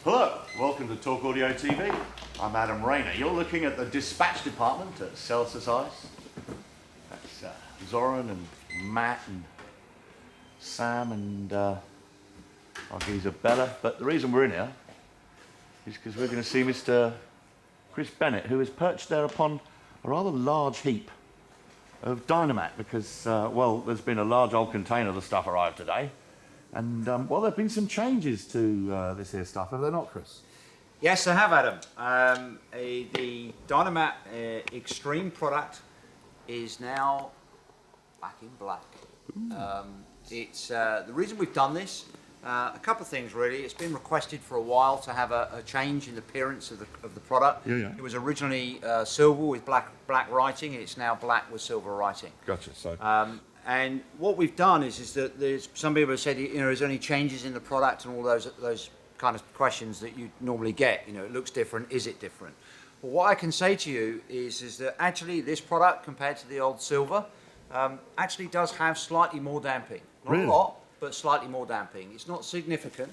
Hello, welcome to Talk Audio TV. I'm Adam Rayner. You're looking at the dispatch department at Celsus Ice. That's Zoran and Matt and Sam and our geezer Bella. But the reason we're in here is because we're going to see Mr. Chris Bennett, who is perched there upon a rather large heap of Dynamat because, well, there's been a large old container of the stuff arrived today. And, well, there have been some changes to this here stuff, have there not, Chris? Yes, I have, Adam. The Dynamat Extreme product is now back in black. It's the reason we've done this, a couple of things really. It's been requested for a while to have a change in the appearance of the product. Yeah. It was originally silver with black writing. It's now black with silver writing. Gotcha. So, and what we've done is that there's some people have said, you know, is there any changes in the product and all those kind of questions that you normally get. You know, it looks different. Is it different? Well, what I can say to you is that actually this product compared to the old silver actually does have slightly more damping. Not really? A lot, but slightly more damping. It's not significant.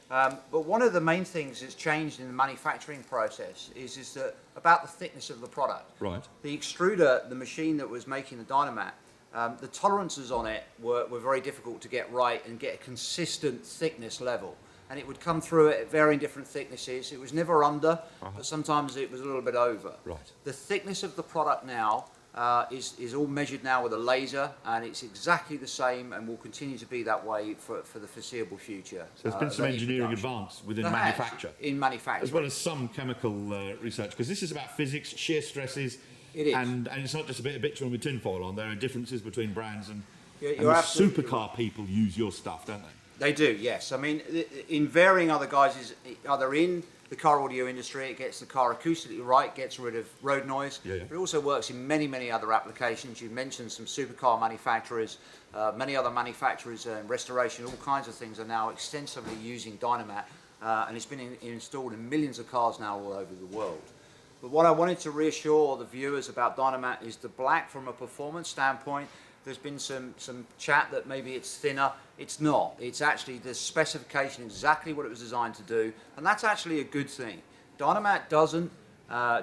But one of the main things that's changed in the manufacturing process is that about the thickness of the product. right. The extruder, the machine that was making the Dynamat, the tolerances on it were very difficult to get right and get a consistent thickness level. And it would come through it at varying different thicknesses. It was never under, but sometimes it was a little bit over. Right. The thickness of the product now is all measured now with a laser, and it's exactly the same and will continue to be that way for the foreseeable future. So there's been some engineering advance within manufacture. In manufacture. As well as some chemical research, because this is about physics, shear stresses, It is. and it's not just a bit of bitumen with tinfoil on. There are differences between brands, and You're the absolutely supercar people use your stuff, don't they? They do, yes. I mean, in varying other guises, either in the car audio industry, it gets the car acoustically right, gets rid of road noise, Yeah. but it also works in many other applications. You mentioned some supercar manufacturers, many other manufacturers and restoration, all kinds of things are now extensively using Dynamat, and it's been installed in millions of cars now all over the world. But what I wanted to reassure the viewers about Dynamat is the black from a performance standpoint. There's been some chat that maybe it's thinner. It's not. It's actually the specification, exactly what it was designed to do, and that's actually a good thing. Dynamat doesn't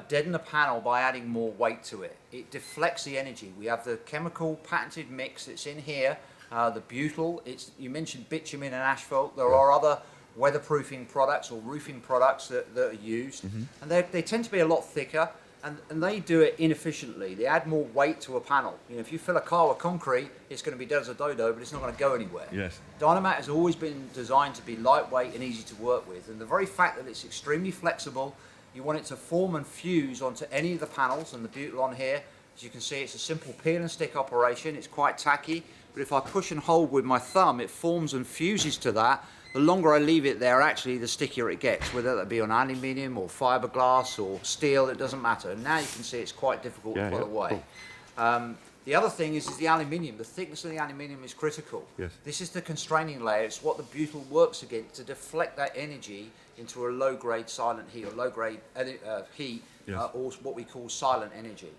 deaden a panel by adding more weight to it. It deflects the energy. We have the chemical patented mix that's in here, the butyl. You mentioned bitumen and asphalt. There are other weatherproofing products or roofing products that are used, and they tend to be a lot thicker. And they do it inefficiently. They add more weight to a panel. You know, if you fill a car with concrete, it's going to be dead as a dodo, but it's not going to go anywhere. Yes. Dynamat has always been designed to be lightweight and easy to work with. And the very fact that it's extremely flexible, you want it to form and fuse onto any of the panels, and the butyl on here, as you can see, it's a simple peel and stick operation. It's quite tacky, but if I push and hold with my thumb, it forms and fuses to that. The longer I leave it there, actually, the stickier it gets, whether that be on aluminium or fiberglass or steel, it doesn't matter. And now you can see it's quite difficult to put away. Cool. The other thing is the aluminium. The thickness of the aluminium is critical. Yes. This is the constraining layer. It's what the butyl works against to deflect that energy into a low-grade silent heat or low-grade heat, Yes. or what we call silent energy.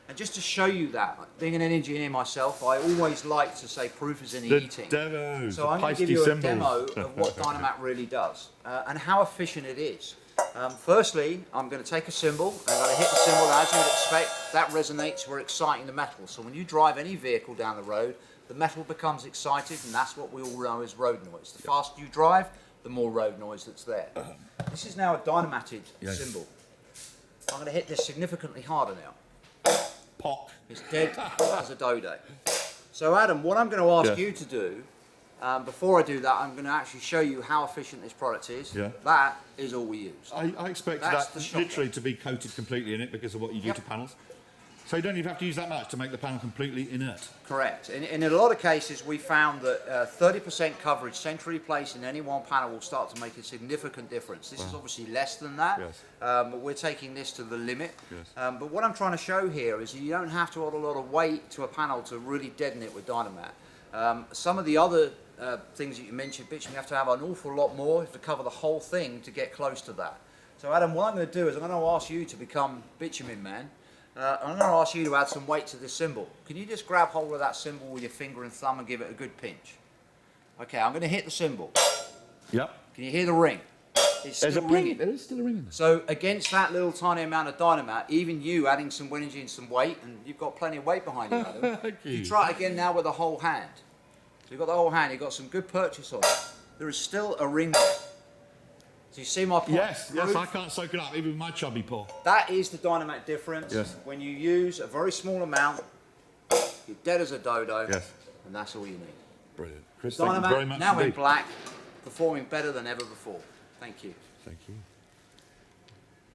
And just to show you that, being an engineer myself, I always like to say proof is in the eating. Demos, So I'm going to give you a demo of what Dynamat really does and how efficient it is. Firstly, I'm going to take a cymbal, I'm going to hit the cymbal, and as you would expect, that resonates, we're exciting the metal. So when you drive any vehicle down the road, the metal becomes excited, and that's what we all know as road noise. The faster you drive, the more road noise that's there. This is now a Dynamated cymbal. I'm going to hit this significantly harder now. Pop. It's dead as a dodo. So Adam, what I'm going to ask you to do, before I do that, I'm going to actually show you how efficient this product is. Yeah. That is all we use. I expect That's that the shocker. literally to be coated completely in it because of what you do to panels. So you don't even have to use that much to make the panel completely inert. Correct. In a lot of cases, we found that 30% coverage centrally placed in any one panel will start to make a significant difference. This is obviously less than that, but we're taking this to the limit. But what I'm trying to show here is you don't have to add a lot of weight to a panel to really deaden it with Dynamat. Some of the other things that you mentioned, bitumen, you have to have an awful lot more to cover the whole thing to get close to that. So Adam, what I'm going to do is I'm going to ask you to become bitumen man. I'm going to ask you to add some weight to this cymbal. Can you just grab hold of that cymbal with your finger and thumb and give it a good pinch? Okay, I'm going to hit the cymbal. Yep. Can you hear the ring? it's There's a still ping. ringing. There is still a ring in there. So against that little tiny amount of Dynamat, even you adding some energy and some weight, and you've got plenty of weight behind you, Adam. Thank you. You try it again now with the whole hand. So you've got the whole hand, you've got some good purchase on it. There is still a ring there. So you see my point? Yes, I can't soak it up, even with my chubby paw. That is the Dynamat difference. Yes. When you use a very small amount, you're dead as a dodo, Yes. and that's all you need. Brilliant. Chris, thank you very Dynamat, much now in indeed. black, performing better than ever before. Thank you. Thank you.